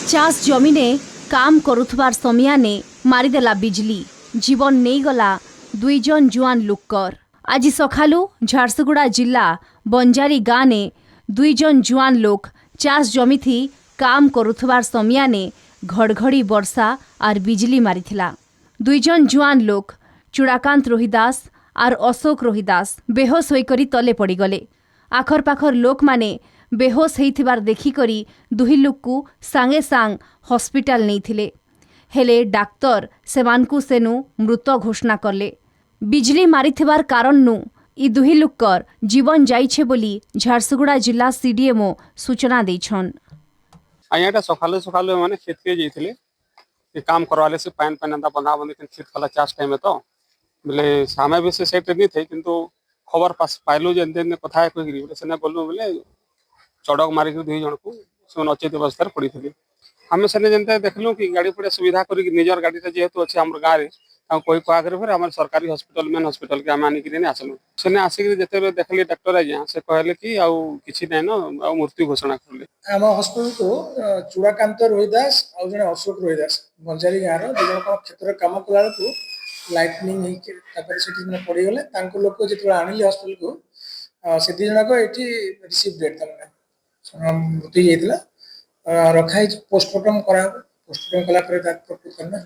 चाष जमीने काम करुथबार समियाने मारिदेला बिजली जीवन नहीं गला दुई जन जुआन लुक्कर। आज सखालू झारसुगुड़ा जिला बंजारी गाँव ने दुई जन जुआन लोक चाष जमी थी काम करुथबार समियाने घड़घड़ी वर्षा और बिजली मारिथिला। दुई जन जुआन लोक चूड़ाकांत रोहिदास और अशोक रोहिदास बेहोश होइकरी तले पड़ीगले। आखर पाखर लोक माने बेहोश होइथिबार देखिकरी दुही लोक को सांगे सांग हॉस्पिटल नहीं हेले डाक्तर सेमानकु सेनु मृत घोषणा करले। बिजली मारिथिबार कारण नु ई दुही लोकर जीवन जाइछे बोली झारसुगुड़ा जिला सीडीएमओ सूचना देछन। आइयाटा सकाले सकाले माने खेत के जइथिले ये काम करवाले से पान पानंदा बंधा बंधी खेत खला चाष टाइम में तो बोले सामे भी से सेट नहीं थे किंतु खबर पास पाइलु जे दिन कथा कहि बोले सेना बोलु बोले चढ़क मारिक दुई जन को से अचेत अवस्था पड़ी थे। आम से जनता देखलु कि गाड़ी पड़े सुविधा कर निजर गाड़ी जेहेतु अच्छे आम गाँव कोई कह फिर आम सरकारी हॉस्पिटल मेन हॉस्पिटल के आम आनिक आसलु से आसिक जिते देखली डॉक्टर आज्ञा से कहले कि किसी ना न मृत्यु घोषणा कले। आम हॉस्पिटल को चूड़ाकांत रोहिदास और जन अशोक रोहिदास बंजारी गाँव रन क्षेत्र कम कला लाइटनिंग पड़गले लोक जो आनिले हॉस्पिटल को से दी जनक ये रिसीव डेट मृत्यु जाइए रखाई पोस्टमार्टम करा पोस्टमार्टम कला